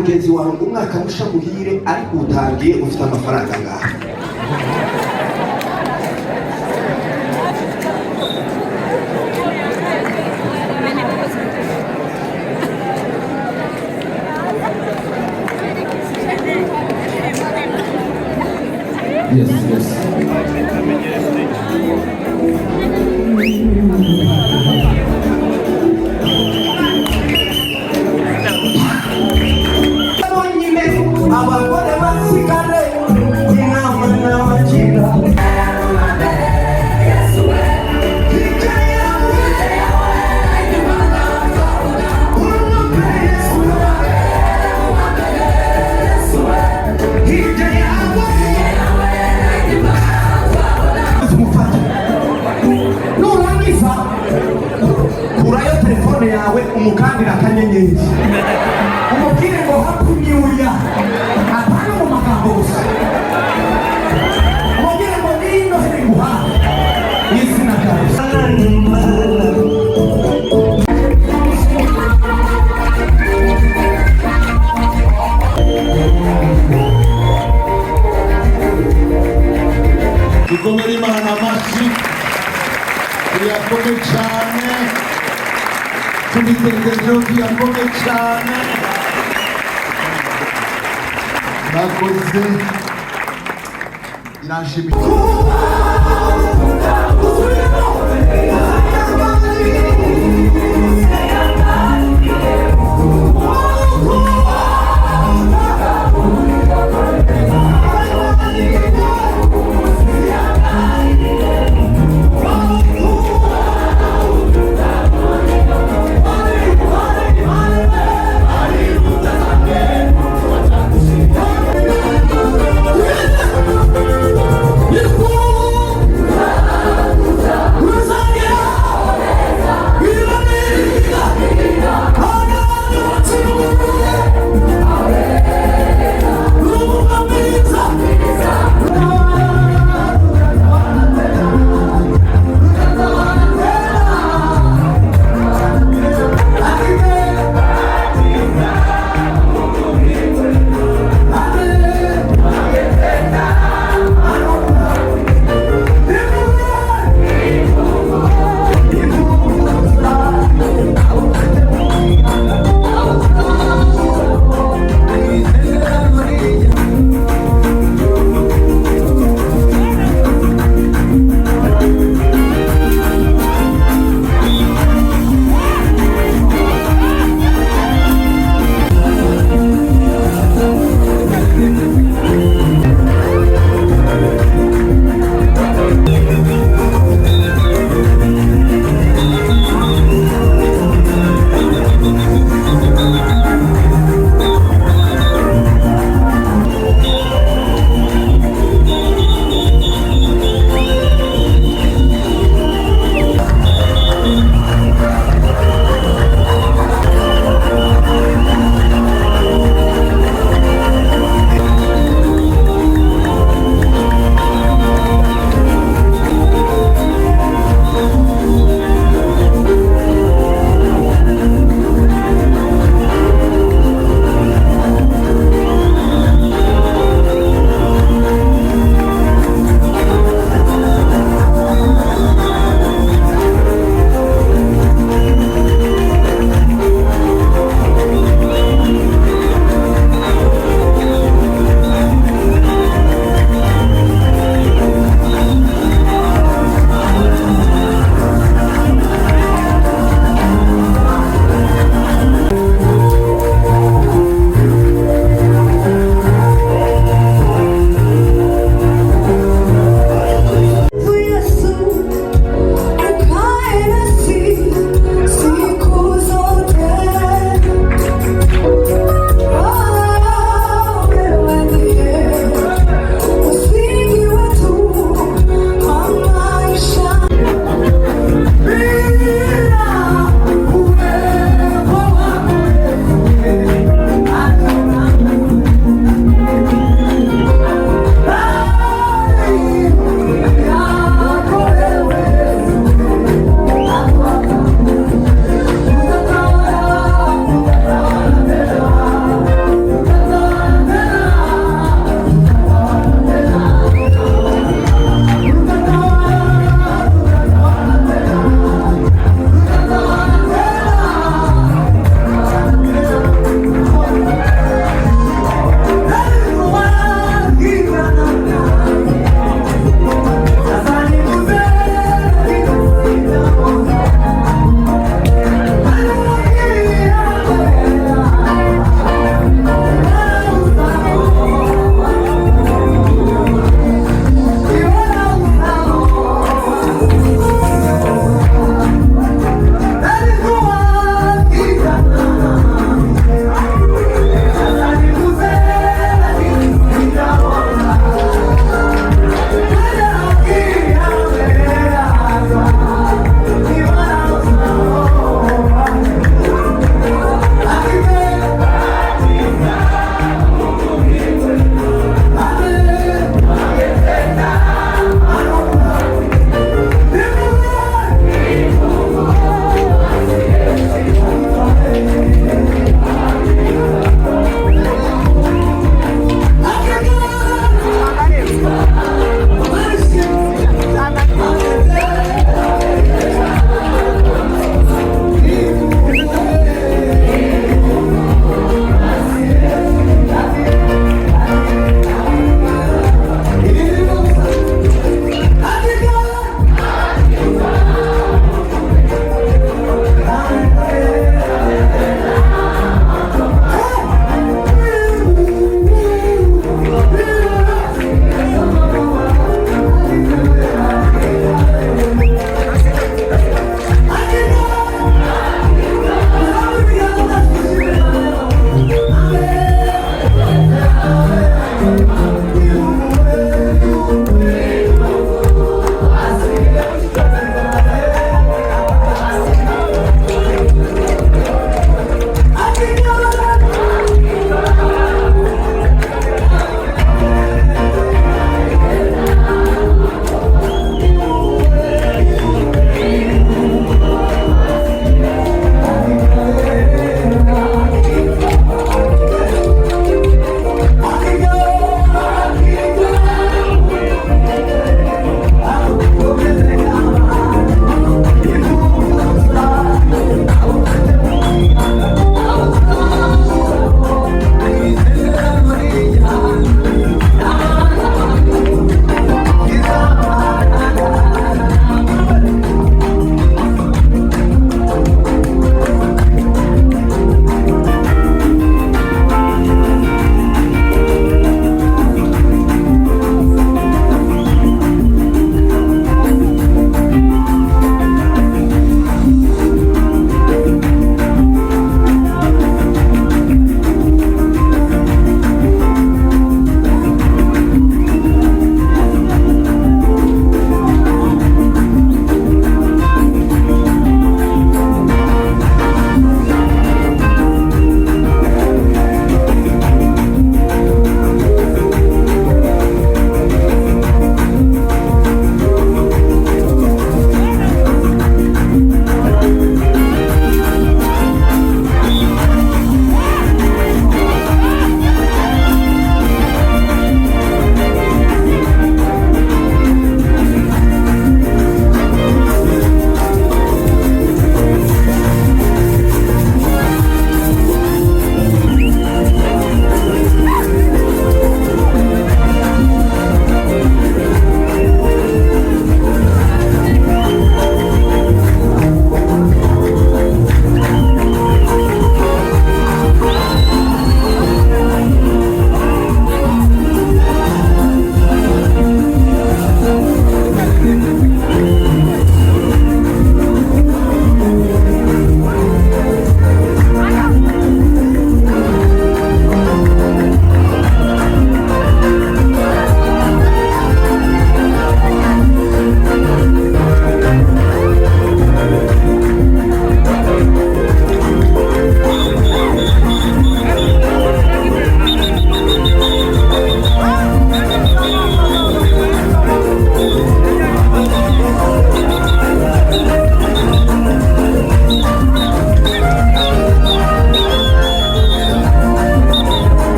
mugenzi wawe umwaka musha muhire ariko utangiye ufite amafaranga ngaha. Yes, yes. Abagore basigare inama n'abagira nurangiza kurayo telefone yawe umukandira akanyenyeri umubwire ngo happy new year apana mu magambo gusa umubwire ngo nino heri guha izina ryawe dukomere Imana amashyi tuyakome cyane tubitekerejeho tuyakome cyane nakoze irashimishije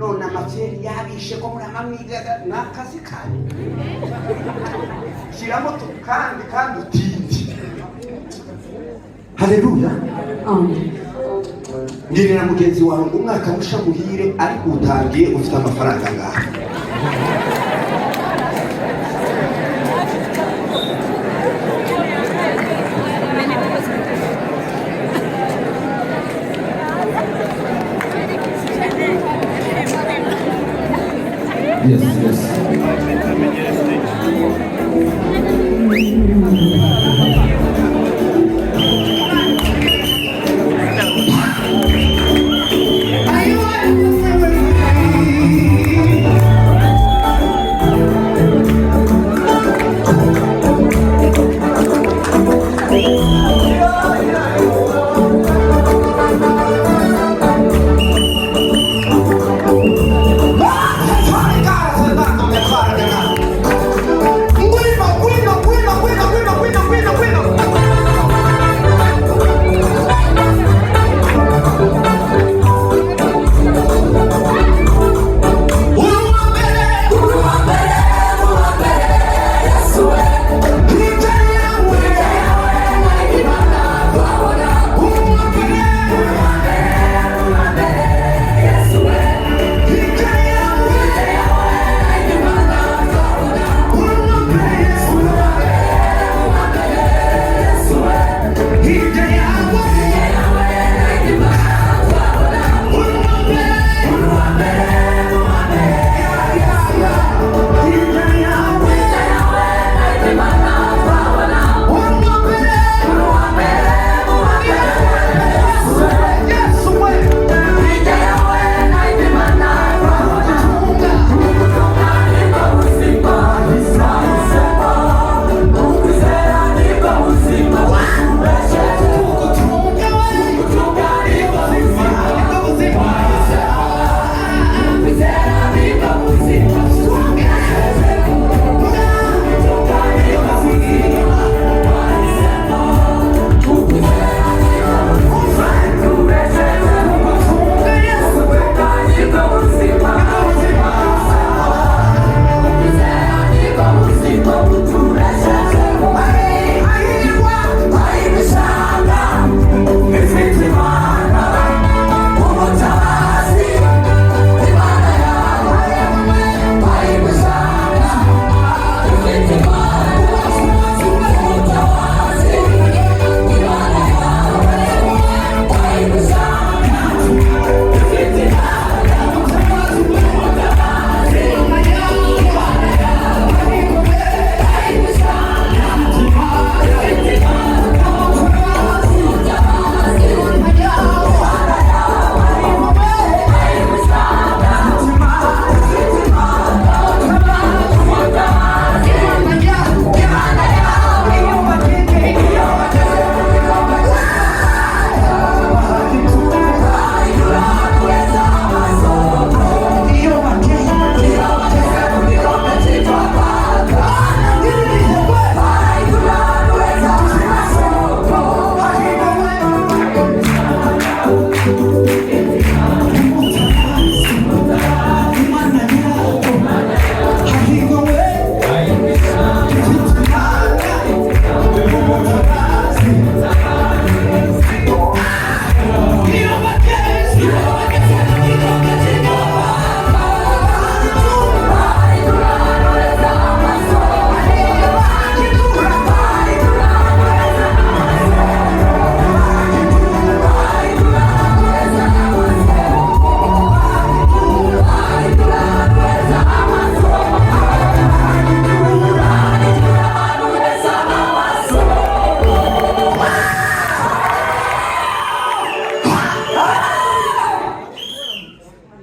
none amafyeri yabishe ko muri amamwigaga n'akazi kanyu shyiramo kandi utindi. Haleluya. Ngirira mugenzi wawe ngo umwaka musha muhire ariko utangiye ufite amafaranga ngaha. Yes, yes.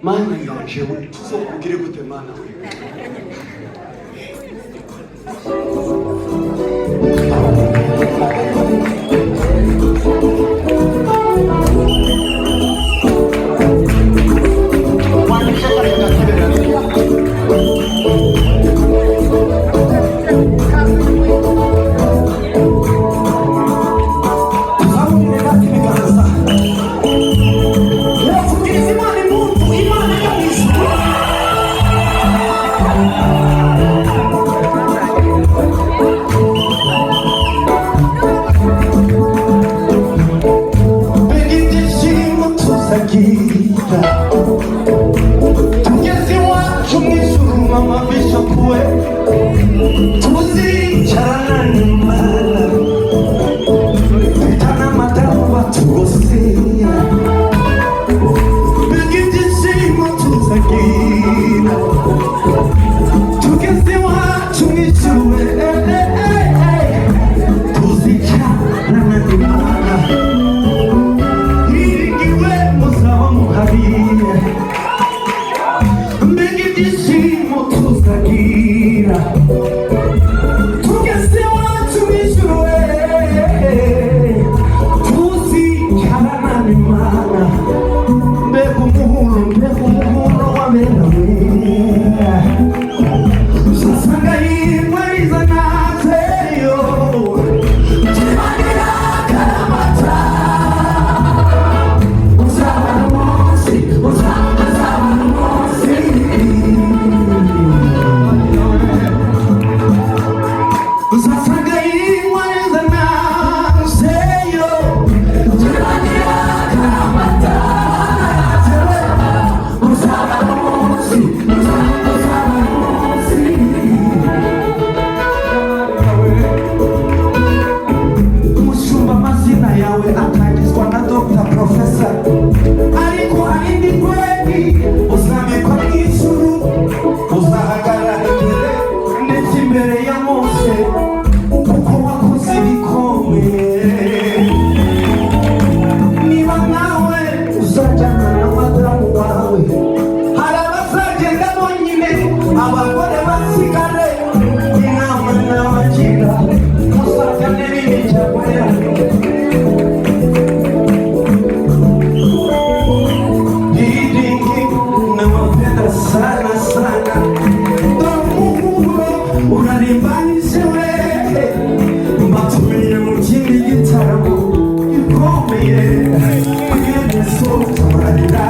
Mana yanje we tuzokugire gute mana we Imana yo mu ijuru tuzagira tugeze iwacu mu ijuru mama bishopuwe tuzicarana n'Imana twita n'amadamu batugosera mbega ibyishimo tuzagira tugeze iwacu mu ijuru tuzicarana n'Imana hirigiwe muzaba muhariye mbega ibyishimo tuzagira tugeze iwacu mu ijuru tuzicarana n'Imana mbega umuhuro wabera we uzasanga yimwariza nazeyo tumanira akaramata uzaba n'umunsi uzaba n'umunsi uzasanga yimwariza nazeyo tumanira akaramata uzaba n'umunsi uzaba n'umunsi umushumba amazina yawe atangizwa na Dr. Professor ariko hari indi kweli uzamekwa n'ijuru uzahagarara imbere ndetse imbere ya Mose kuko wakoze ibikomeye niba nawe uzajyana na madamu wawe hari abazagenda bonyine abagore basigare inama nabagira muzajyane n'imiryango yanyu Didingi nawapenda sana sana Domuhuro unanimbanize wewe mbatumiye mu kindi gitaramo gikomeye kugende sotamarira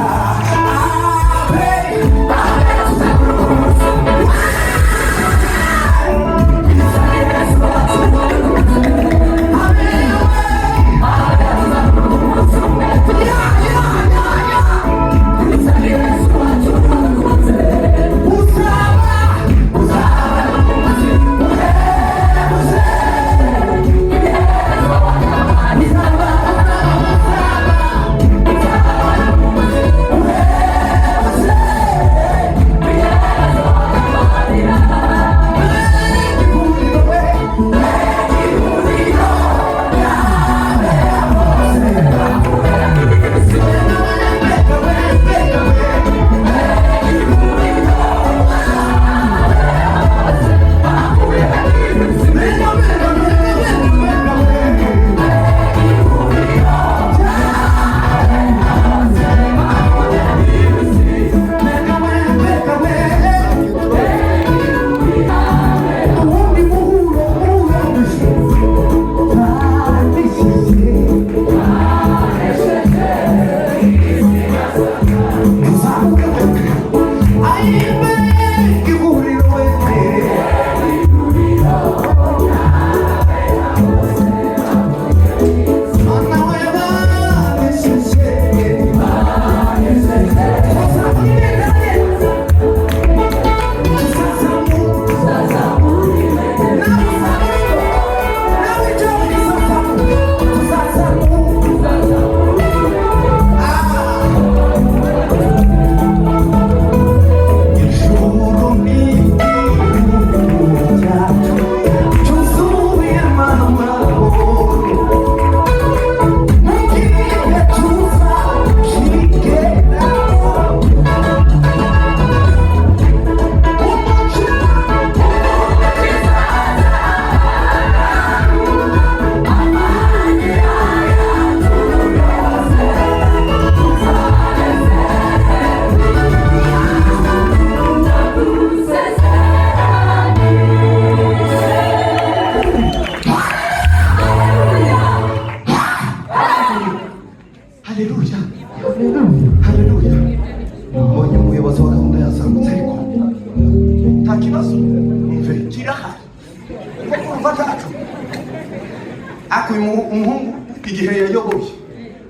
Aku umuhungu igihe yayoboye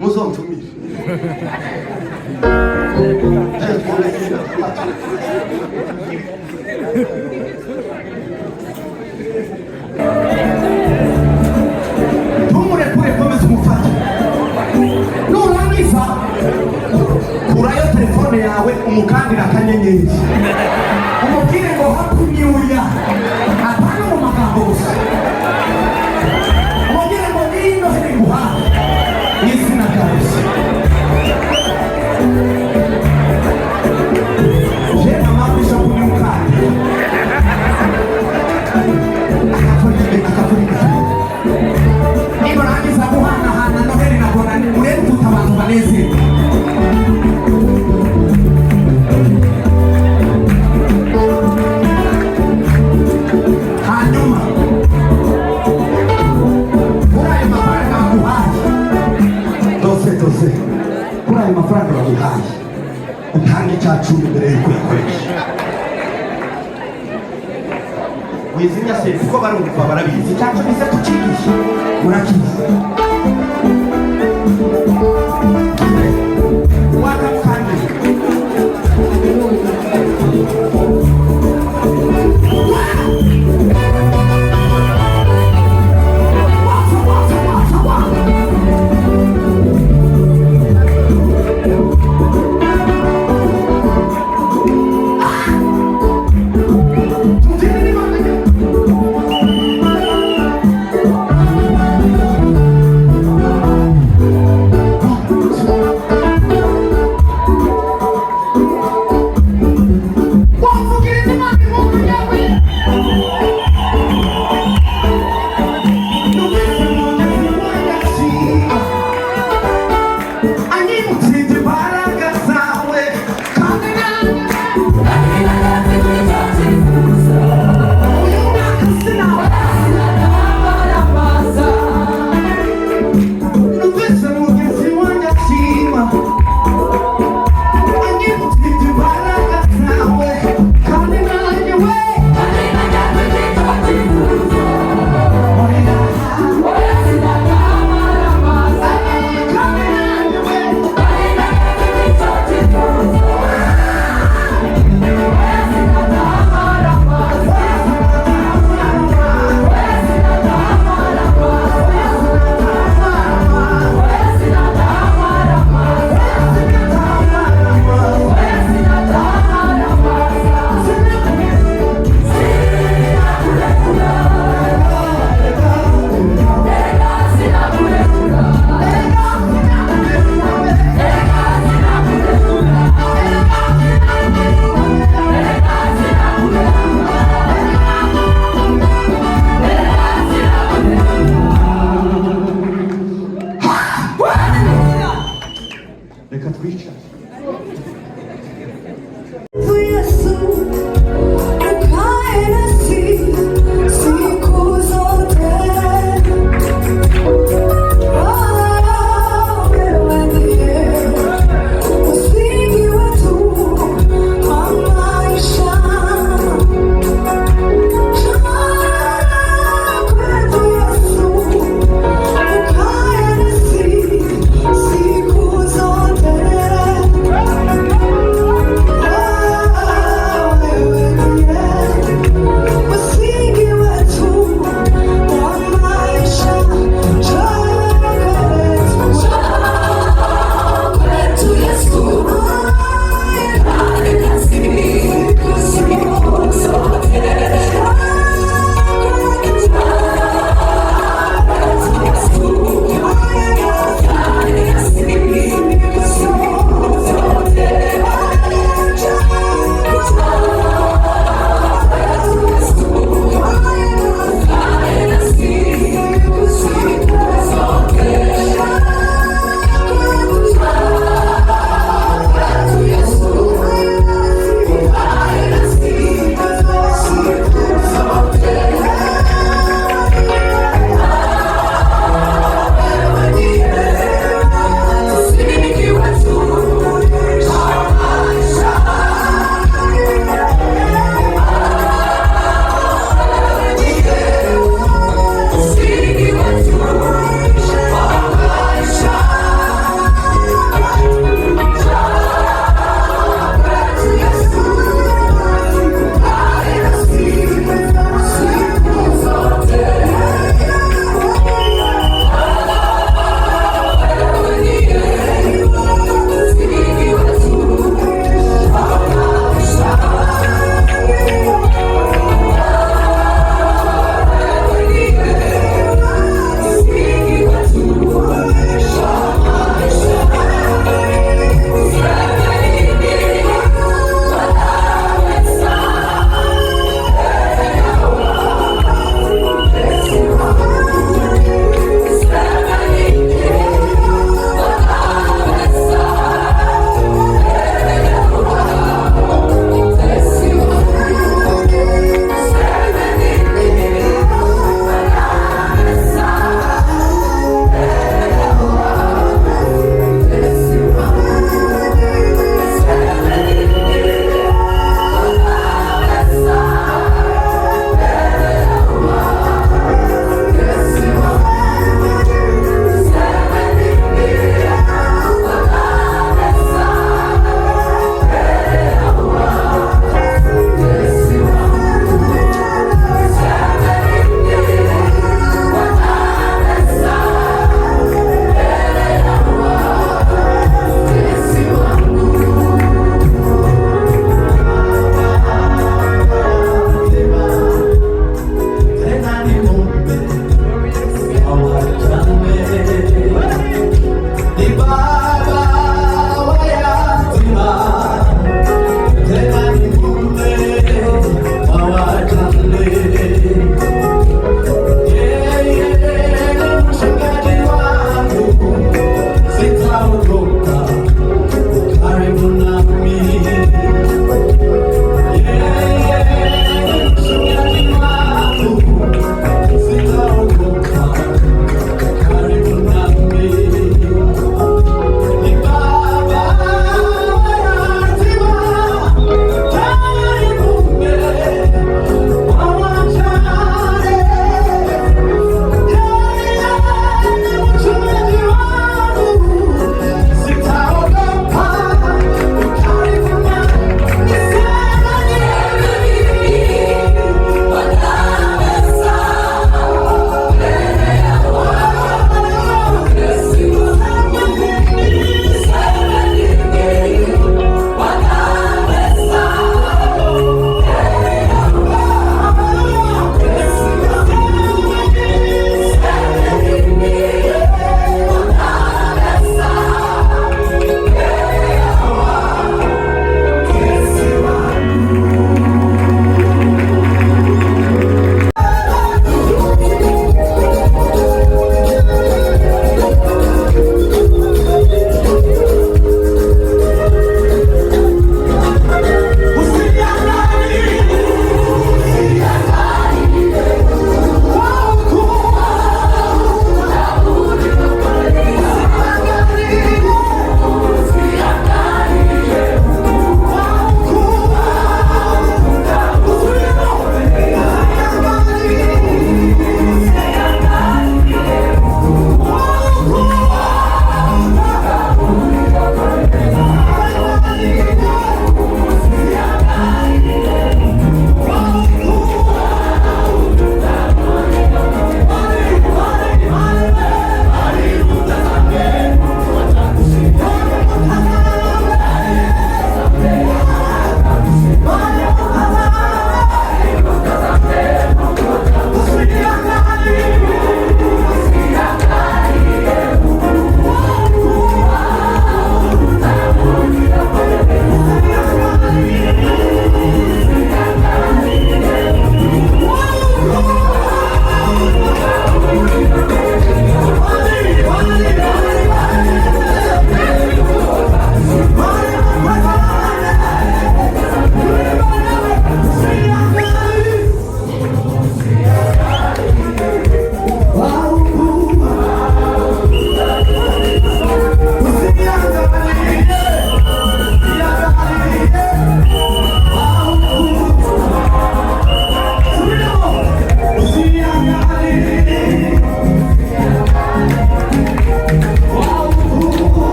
muzontumire Tumurekure komeza umufate. Nurangiza kurayo telefone yawe umukandira akanyenyeri. Umubwire ngo happy new year. Apana mu magambo gusa. Umubwire ngo ni Noheli nguhaye. N'izina rya Yesu. Je amabisha kunyukana. Akafunike. Niba rangiza guhanahana Noheli na Bonani urebe tutabantu banezerwe. Hanyuma kuri ayo mafaranga baguhaye dose kuri ayo mafaranga baguhaye utange icya cumi mbere y'uko uyakoresha. Wizinya se kuko barumva barabizi icya cumi se tukigisha murakizi. Wakamukandira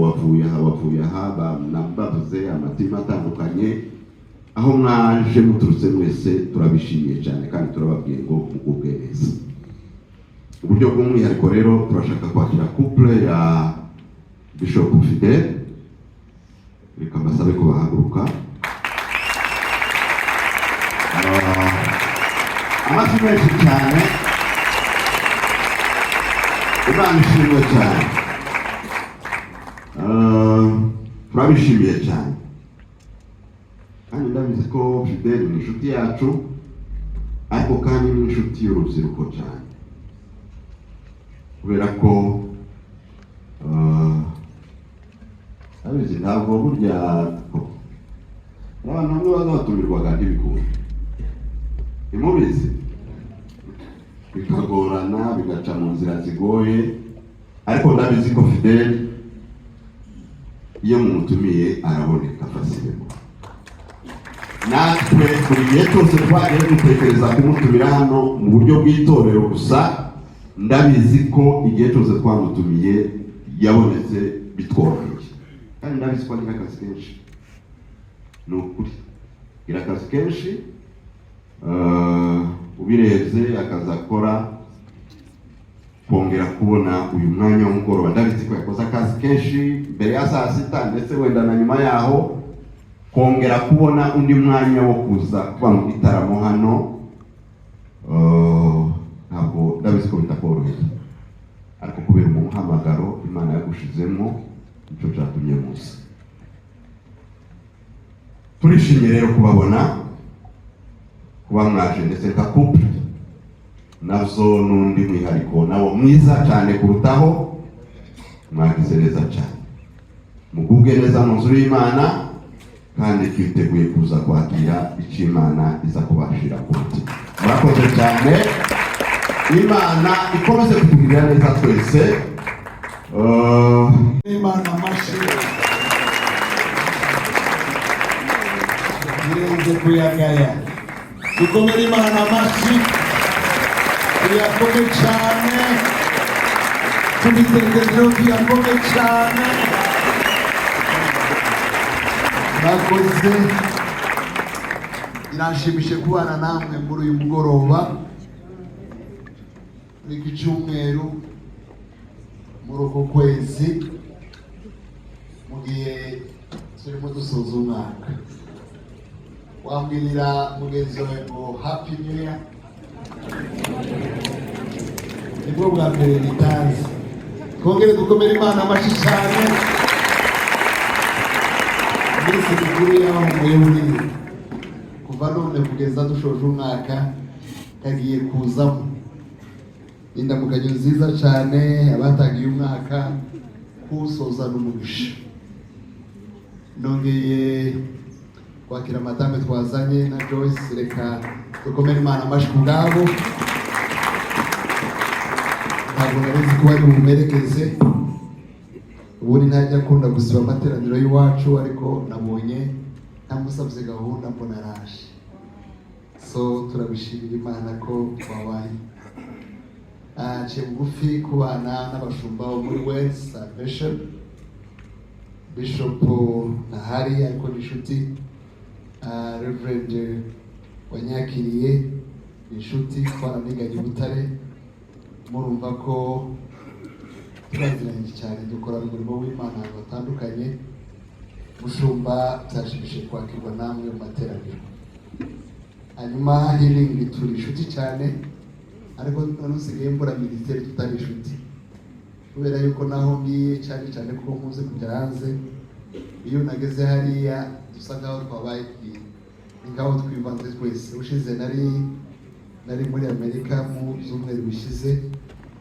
bavuye aha bavuze amatima atandukanye aho mwaje muturutse mwese turabishimiye cyane kandi turababwiye ngo mugubwe neza. Uburyo bw'umwihariko rero turashaka kwakira couple ya Bishop Fidel. Reka mbasabe ko bahaguruka. Amashyi menshi cyane. Imana ishimwe cyane. Turabishimiye cyane. Kandi ndabizi ko Fidel ni inshuti yacu, ariko kandi ni inshuti y'urubyiruko cyane. Kubera ko abizi ntabwo burya abantu bamwe bazatumirwaga ntibikunda. Imubizi bikagorana bigaca mu nzira zigoye, ariko ndabizi ko Fidel iyo mumutumiye araboneka fasiremo. Natwe buri gihe cyose twagiye dutekereza kumutumira hano mu buryo bw'itorero gusa, ndabizi ko igihe cyose twamutumiye yabonetse bitworoheye. Kandi ndabizi ko agira akazi kenshi, ni ukuri agira akazi kenshi. Ubirebye akazi akora, kongera kubona uyu mwanya w'umugoroba, ndabizi ko yakoze akazi kenshi mbere ya saa sita ndetse wenda na nyuma yaho, kongera kubona undi mwanya wo kuza kuba mu gitaramo hano ntabwo ndabizi ko bitakoroheye, ariko kubera umuhamagaro Imana yagushizemo nicyo cyatumye musa. Turishimye rero kubabona, kuba mwaje ndetse nka couple nazo n'undi mwihariko nawo mwiza cyane kurutaho. Mwagize neza cyane, mugubwe neza mu nzu y'Imana, kandi twiteguye kuza kwakira icyo Imana iza kubashira ku mutima. Murakoze cyane, Imana ikomeze kutugirira neza twese. Imana amashyi yirenze kuyagaya. Dukomere Imana amashyi tuyakome cyane, tubitekerezeho tuyakome cyane. Murakoze, irashimishije kubana namwe muri uyu mugoroba, muri iki cyumweru, muri uku kwezi, mu gihe turimo dusoza umwaka. Wambwirira mugenzi wawe ngo happy new year. Nibwo bwa mbere bitanze. Twongere dukomere Imana amashyi cyane. Iminsi mikuru y'aho muyobora kuva none kugeza dushoje umwaka kagiye kuzamo. Indamukanyo nziza cyane abatangiye umwaka kusoza n'umugisha. Nongeye kwakira madame twazanye na Joyce, reka dukomere Imana amashyi ku bwabo. Ntabwo narizi ko bari bumumerekeze, ubundi ntajya akunda gusiba amateraniro y'iwacu, ariko nabonye ntamusabye gahunda mbona araje. So turabishimira Imana ko wabaye. Aciye bugufi kubana n'abashumba bo muri West Salvation. Bishop Nahari ariko n'inshuti, Reverend wanyakiriye inshuti, twaraniganye i Butare. Murumva ko turaziranye cyane, dukora umurimo w'Imana ahantu hatandukanye. Mushumba byashimishije kwakirwa namwe mu materaniro. Hanyuma Healing turi inshuti cyane, ariko nanusigaye mbura militeri tutari inshuti, kubera yuko naho ngiye cyane cyane kuko muze kujya hanze. Iyo nageze hariya dusa nkaho twabaye ngaho twivanze twese. Ushize nari muri Amerika mu zumweru bishize,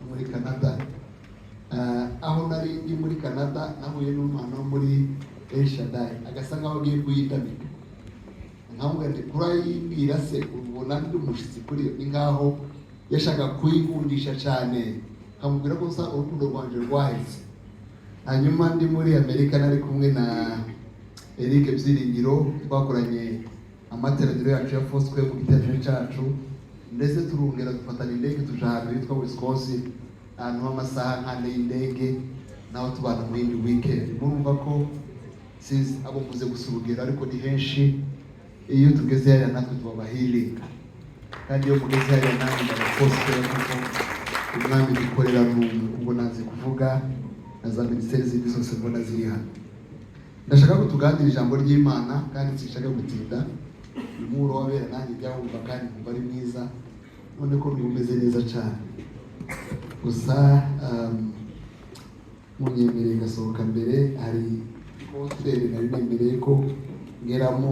muri Canada. Aho nari ndi muri Canada nahuye n'umwana wo muri El Shaddai, agasa nkaho agiye kuyidamika. Nkamubwira ati kurayimbwira se ubona ndi umushitsi kuri yo, ni nkaho yashaka kuyikundisha cyane. Nkamubwira ko usa urukundo rwanje rwahise. Hanyuma ndi muri Amerika nari kumwe na Eric Byiringiro, twakoranye amateraniro yacu ya Fosque mu giterane cyacu, ndetse turongera dufatana indege tuja ahantu hitwa Wisconsin, ahantu h'amasaha nk'ane y'indege. nawe tubana muri iyi weekend. Murumva ko sinzi abo muze gusura urugero ariko ni henshi iyo tugeze hariya natwe tuba healing, kandi iyo mugeze hariya namwe ndabapostera kuko umwami dukorera ubwo nazi kuvuga na za minisiteri zindi zose mbona ziri hano. Ndashaka ko tuganira ijambo ry'Imana kandi sinshaka gutinda. Umuro wabera nanjye byawumva kandi kumva ari mwiza, none ko bimeze neza cyane. Gusa munyemereye gasohoka mbere, hari hoteli nari nemereye ko ngeramo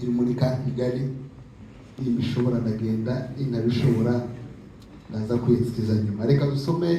iri muri Kigali, niba ishobora ndagenda, inabishobora ndaza kwitsikiza nyuma. Reka dusome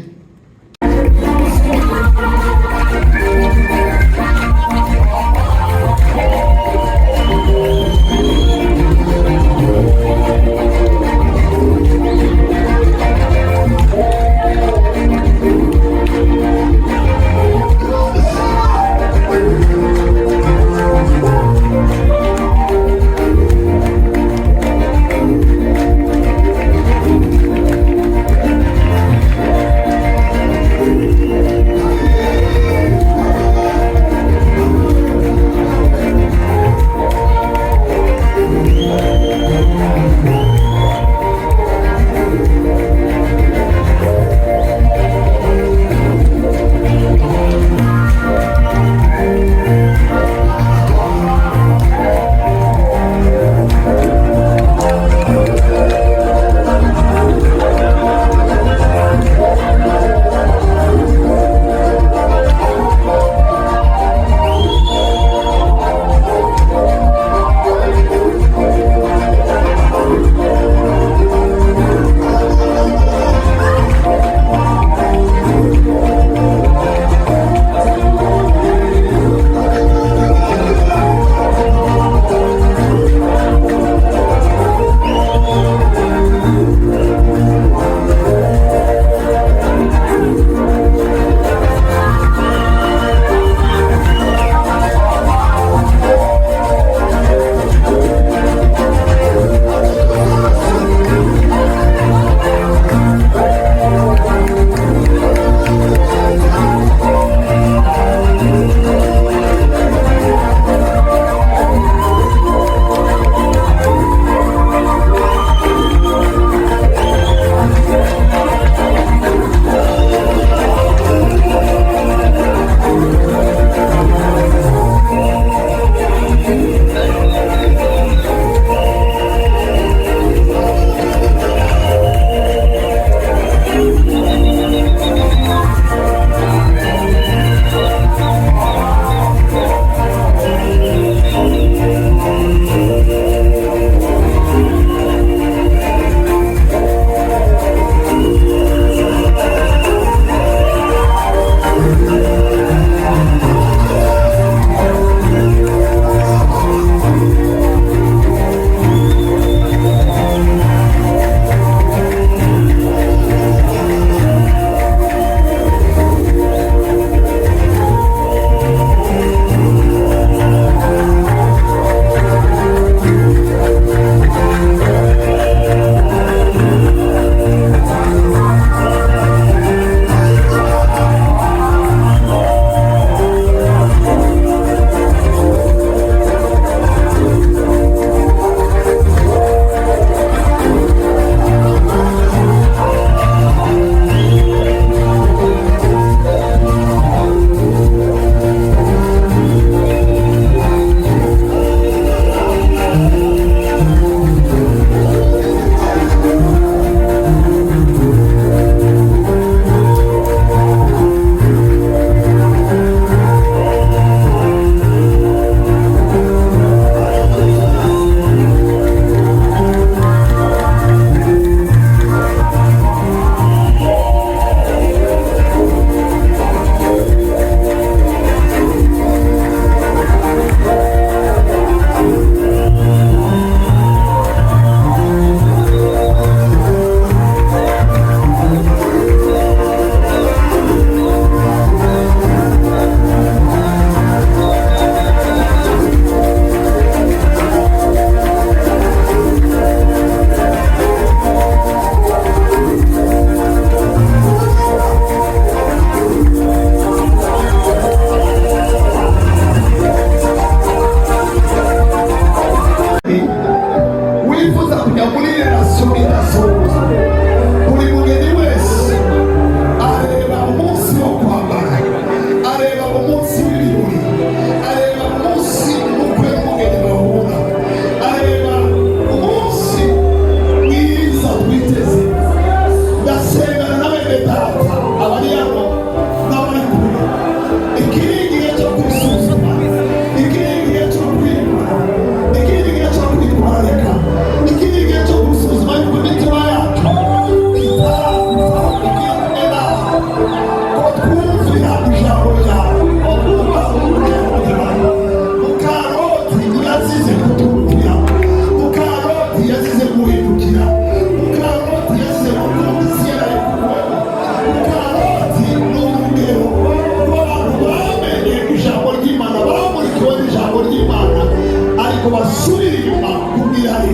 ngo basubire inyuma kumirayi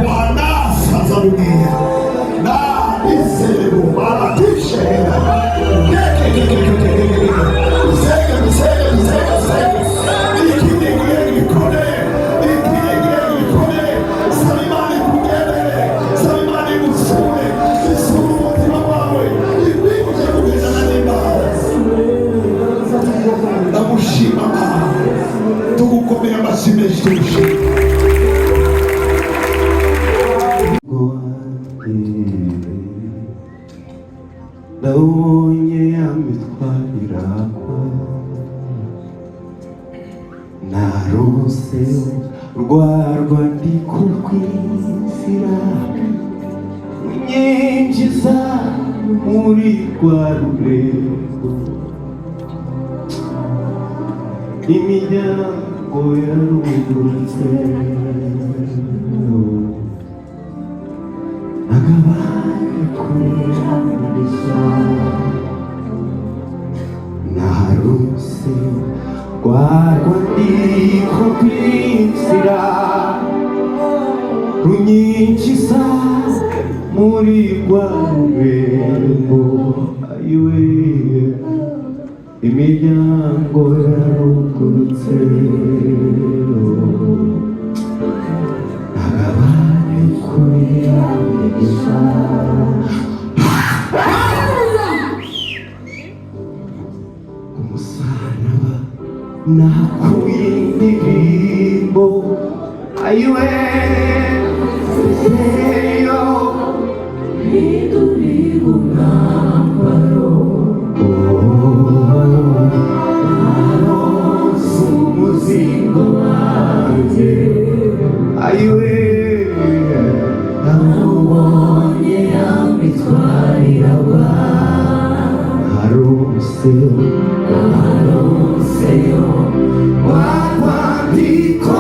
wanasaza dunia na isero baratishera tugukomera amashyi menshi turushe nabonye yamitwarira narose rwarwa ndi kurwizira unyinjiza muri rwa rurembo imiryango yarugurutse nagabaye kuyamurisha naruse rwarwa ndiko kwinzira runyinjiza muri rwa rurembo ayiwe imiryango yarugurutse nagabaye kuyamurisha umusaraba nakuye indirimbo ayiwe seyo niduri umwambaro naronse umuzingo wanjye ayiwe namubonye yamitwarirwa naronseyo warwandiko